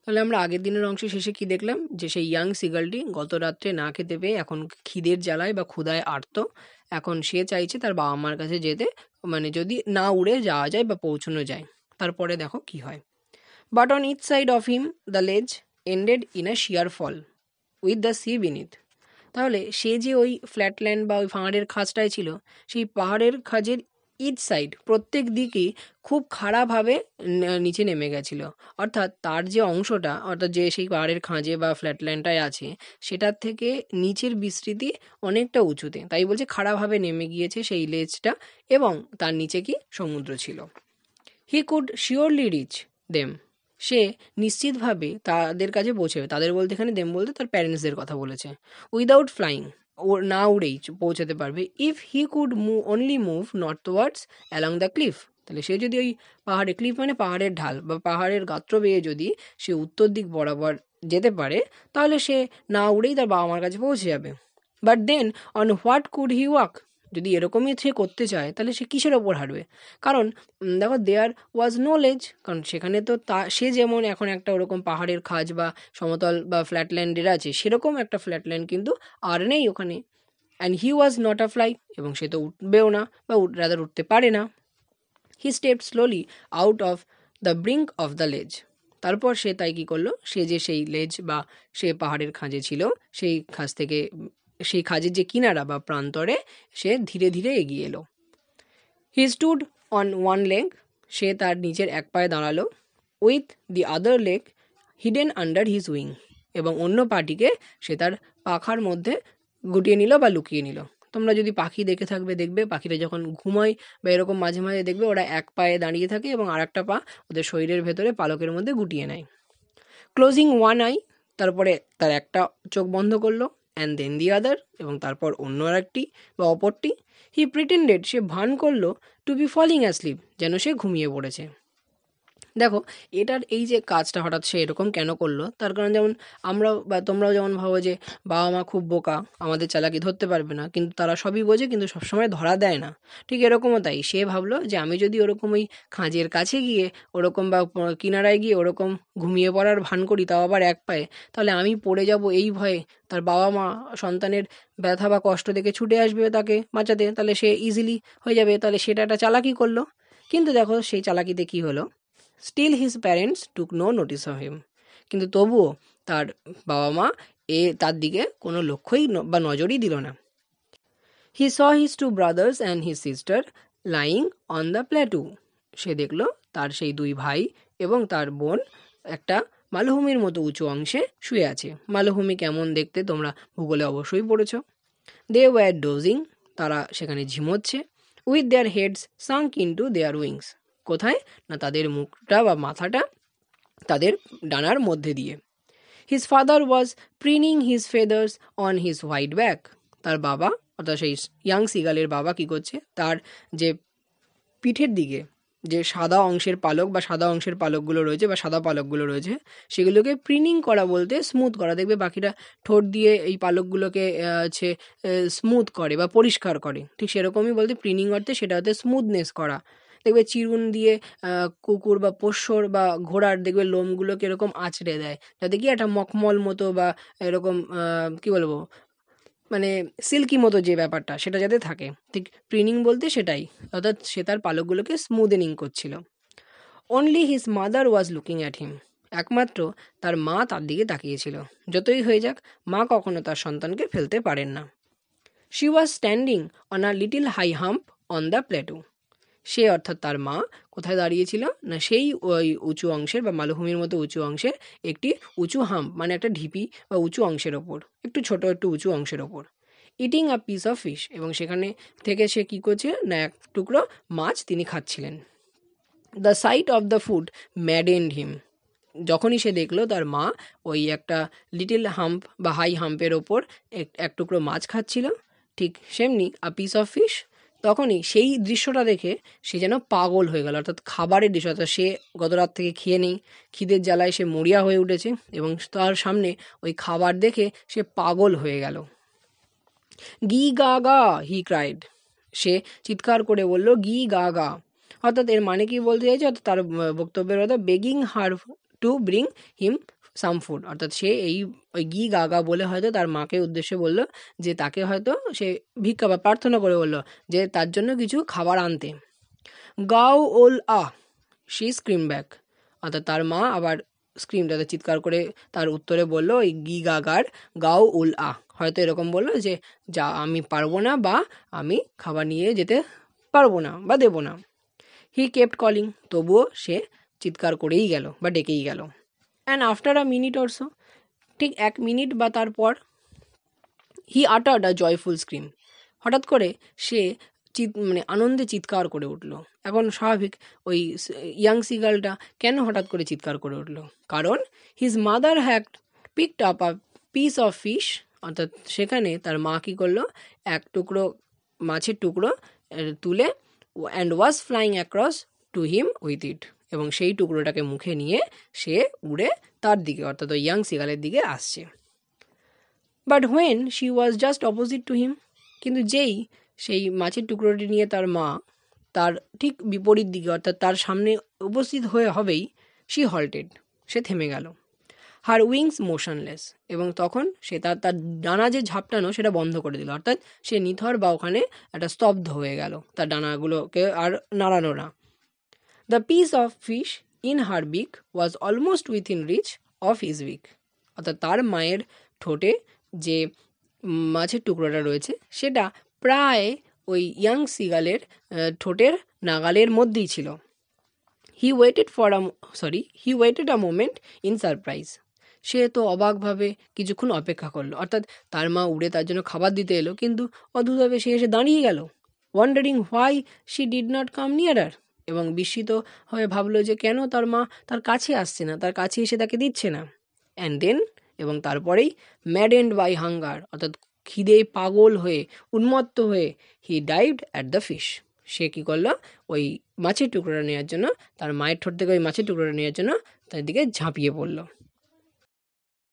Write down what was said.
তাহলে আমরা আগের দিনের অংশে শেষে কি দেখলাম, যে সেই ইয়াং সিগালটি গত রাত্রে না খেতে পেয়ে এখন খিদের জ্বালায় বা ক্ষুধায় আর্ত, এখন সে চাইছে তার বাবা মার কাছে যেতে, মানে যদি না উড়ে যাওয়া যায় বা পৌঁছানো যায়। তারপরে দেখো কি হয়। But on each side of him the ledge ended in a sheer fall with the sea beneath. তাহলে সে যে ওই ফ্ল্যাটল্যান্ড বা ওই পাহাড়ের খাঁজটায় ছিল, সেই পাহাড়ের খাঁজের ইচ সাইড প্রত্যেক দিকেই খুব খাড়াভাবে নিচে নেমে গেছিলো। অর্থাৎ তার যে অংশটা, অর্থাৎ যে সেই পাহাড়ের খাঁজে বা ফ্ল্যাটল্যান্ডটায় আছে, সেটার থেকে নিচের বিস্তৃতি অনেকটা উঁচুতে, তাই বলছে খাড়াভাবে নেমে গিয়েছে সেই লেজটা, এবং তার নিচে কি সমুদ্র ছিল। He could surely reach them, সে নিশ্চিতভাবে তাদের কাছে পৌঁছবে, তাদের বলতে এখানে দেম বলতে তার প্যারেন্টসদের কথা বলেছে, উইদাউট ফ্লাইং, ও না উড়েই পৌঁছাতে পারবে, if he could only move northwards along the cliff. তাহলে সে যদি ওই পাহাড়ে, ক্লিফ মানে পাহাড়ের ঢাল বা পাহাড়ের গাত্র বেয়ে যদি সে উত্তর দিক বরাবর যেতে পারে, তাহলে সে না উড়েই তার বাবা মার কাছে পৌঁছে যাবে। But then on what could he walk, যদি এরকমই সে করতে চায় তাহলে সে কিসের ওপর হাঁটবে? কারণ দেখো দেয়ার ওয়াজ নো লেজ, কারণ সেখানে তো সে যেমন এখন একটা ওরকম পাহাড়ের খাঁজ বা সমতল বা ফ্ল্যাটল্যান্ডের আছে, সেরকম একটা ফ্ল্যাটল্যান্ড কিন্তু আর নেই ওখানে। And he was not a fly, এবং সে তো উঠবেও না বা রাদার উঠতে পারে না। He stepped slowly out of the brink of the ledge. তারপর সে তাই কী করলো, সে যে সেই লেজ বা সে পাহাড়ের খাঁজে ছিল, সেই খাঁজ থেকে, সেই খাঁজের যে কিনারা বা প্রান্তরে সে ধীরে ধীরে এগিয়ে এলো। He stood on one leg, সে তার নিচের এক পায়ে দাঁড়ালো, with the other leg hidden under his wing, এবং অন্য পাটিকে সে তার পাখার মধ্যে গুটিয়ে নিল বা লুকিয়ে নিল। তোমরা যদি পাখি দেখে থাকবে, দেখবে পাখিরা যখন ঘুমায় বা এরকম মাঝে মাঝে দেখবে ওরা এক পায়ে দাঁড়িয়ে থাকে এবং আর একটা পা ওদের শরীরের ভেতরে পালকের মধ্যে গুটিয়ে নেয়। ক্লোজিং ওয়ান আই, তারপরে তার একটা চোখ বন্ধ করলো, অ্যান্ড দেন দি আদার, এবং তারপর অন্য আরেকটি বা অপরটি। হি প্রিটেন্ডেড, সে ভান করলো, টু বি ফলিং অ্যাসলিপ, যেন সে ঘুমিয়ে পড়েছে। দেখো এটার এই যে কাজটা হঠাৎ সে এরকম কেন করলো, তার কারণ যেমন আমরাও বা তোমরাও যেমন ভাবো যে বাবা মা খুব বোকা, আমাদের চালাকি ধরতে পারবে না, কিন্তু তারা সবই বোঝে কিন্তু সবসময় ধরা দেয় না। ঠিক এরকমও তাই, সে ভাবলো যে আমি যদি ওরকম ওই খাঁজের কাছে গিয়ে ওরকম বা কিনারায় গিয়ে ওরকম ঘুমিয়ে পড়ার ভান করি, তাও আবার এক পায়ে, তাহলে আমি পড়ে যাব এই ভয়ে, তার বাবা মা সন্তানের ব্যথা বা কষ্ট দেখে ছুটে আসবে তাকে বাঁচাতে, তাহলে সে ইজিলি হয়ে যাবে, তাহলে সেটা একটা চালাকি করলো। কিন্তু দেখো সেই চালাকিতে কি হলো, still his parents took no notice of him, কিন্তু তবুও তার বাবা মা তার দিকে কোনো লক্ষ্যই বা নজরই দিল না। He saw his two brothers and his sister lying on the plateau, সে দেখলো তার সেই দুই ভাই এবং তার বোন একটা মালভূমির মতো উঁচু অংশে শুয়ে আছে। মালভূমি কেমন দেখতে তোমরা ভূগোলে অবশ্যই পড়েছ। দে ওয়্যার ডোজিং, তারা সেখানে ঝিমোচ্ছে। With their heads sunk into their wings, কোথায় না তাদের মুখটা বা মাথাটা তাদের ডানার মধ্যে দিয়ে। His father was preening his feathers on his white back, তার বাবা অর্থাৎ সেই ইয়াং সিগালের বাবা কী করছে, তার যে পিঠের দিকে যে সাদা অংশের পালক বা সাদা অংশের পালকগুলো রয়েছে বা সাদা পালকগুলো রয়েছে, সেগুলোকে প্রিনিং করা বলতে স্মুথ করা। দেখবে পাখিরা ঠোঁট দিয়ে এই পালকগুলোকে হচ্ছে স্মুথ করে বা পরিষ্কার করে, ঠিক সেরকমই বলতে প্রিনিং অর্থে সেটা হচ্ছে স্মুথনেস করা। দেখবে চিরুন দিয়ে কুকুর বা পোষ্যর বা ঘোড়ার দেখবে লোমগুলোকে এরকম আঁচড়ে দেয়, যাতে কি একটা মখমল মতো বা এরকম কী বলবো, মানে সিল্কি মতো যে ব্যাপারটা সেটা যাতে থাকে, ঠিক প্রিনিং বলতে সেটাই, অর্থাৎ সে তার পালকগুলোকে স্মুদেনিং করছিল। Only his mother was looking at him, একমাত্র তার মা তার দিকে তাকিয়েছিল। যতই হয়ে যাক, মা কখনো তার সন্তানকে ফেলতে পারেন না। She was standing on a little high hump on the plateau, সে অর্থাৎ তার মা কোথায় দাঁড়িয়েছিল না সেই ওই উঁচু অংশের বা মালভূমির মতো উঁচু অংশের একটি উঁচু হাম্প মানে একটা ঢিপি বা উঁচু অংশের ওপর, একটু ছোট একটু উঁচু অংশের ওপর। Eating a piece of fish, এবং সেখানে থেকে সে কী করছে না এক টুকরো মাছ তিনি খাচ্ছিলেন। The sight of the food maddened him, যখনই সে দেখলো তার মা ওই একটা লিটিল হাম্প বা হাই হাম্পের ওপর এক টুকরো মাছ খাচ্ছিল, ঠিক সেমনি আ পিস অফ ফিশ, তখনই সেই দৃশ্যটা দেখে সে যেন পাগল হয়ে গেল। অর্থাৎ খাবারের দৃশ্য, অর্থাৎ সে গত রাত থেকে খেয়ে নেই, খিদের জ্বালায় সে মরিয়া হয়ে উঠেছে এবং তার সামনে ওই খাবার দেখে সে পাগল হয়ে গেল। গি গা গা হি ক্রাইড, সে চিৎকার করে বলল গি গা গা, অর্থাৎ এর মানে কি বলতে চাইছে, অর্থাৎ তার বক্তব্যের কথা begging her to bring him some food, অর্থাৎ সে ওই গি গাগা বলে হয়তো তার মাকে উদ্দেশ্যে বলল যে তাকে হয়তো সে ভিক্ষা বা প্রার্থনা করে বলল যে তার জন্য কিছু খাবার আনতে। গাও ওল আ, শি স্ক্রিম ব্যাক, অর্থাৎ তার মা আবার স্ক্রিমটাতে চিৎকার করে তার উত্তরে বলল ওই গি গাগার গাও উল আ, হয়তো এরকম বললো যে যা আমি পারবো না বা আমি খাবার নিয়ে যেতে পারবো না বা দেবো না। হি কেপ্ট কলিং, তবুও সে চিৎকার করেই গেল বা ডেকেই গেল। অ্যান্ড আফটার আ মিনিট অরসো, ঠিক 1 মিনিট বা তারপর, হি আটার্ড আ জয়ফুল স্ক্রিম, হঠাৎ করে সে মানে আনন্দে চিৎকার করে উঠল। এখন স্বাভাবিক ওই ইয়াং সিগালটা কেন হঠাৎ করে চিৎকার করে উঠল, কারণ his mother had picked up a piece of fish, অর্থাৎ সেখানে তার মা কী করলো, এক টুকরো মাছের টুকরো তুলে and was flying across to him with it, এবং সেই টুকরোটাকে মুখে নিয়ে সে উড়ে তার দিকে অর্থাৎ ওই ইয়াং সিগালের দিকে আসছে। But when she was just opposite to him, কিন্তু যেই সেই মাছের টুকরোটি নিয়ে তার মা তার ঠিক বিপরীত দিকে অর্থাৎ তার সামনে উপস্থিত হবেই, শি হল্টেড, সে থেমে গেল। হার উইংস মোশনলেস, এবং তখন সে তার ডানা যে ঝাপটানো সেটা বন্ধ করে দিল, অর্থাৎ সে নিথর বা ওখানে একটা স্তব্ধ হয়ে গেল, তার ডানাগুলোকে আর নাড়ালো না। The piece of fish in her beak was almost within reach of his beak, অর্থাৎ তার মায়ের ঠোঁটে যে মাছের টুকরোটা রয়েছে সেটা প্রায় ওই ইয়াং সিগালের ঠোঁটের নাগালের মধ্যেই ছিল। He waited a moment in surprise, সে তো অবাকভাবে কিছুক্ষণ অপেক্ষা করলো, অর্থাৎ তার মা উড়ে তার জন্য খাবার দিতে এলো, কিন্তু অদ্ভুতভাবে সে এসে দাঁড়িয়ে গেল। Wondering why she did not come nearer, এবং বিস্মিত হয়ে ভাবলো যে কেন তার মা তার কাছে আসছে না, তার কাছে এসে তাকে দিচ্ছে না। অ্যান্ড দেন, এবং তারপরেই, ম্যাডেন্ড বাই হাঙ্গার, অর্থাৎ খিদে পাগল হয়ে উন্মত্ত হয়ে, হি ডাইভড অ্যাট দ্য ফিশ, সে কী করলো, ওই মাছের টুকরোটা নেওয়ার জন্য, তার মায়ের ঠোঁট থেকে ওই মাছের টুকরোটা নেওয়ার জন্য তার দিকে ঝাঁপিয়ে পড়লো।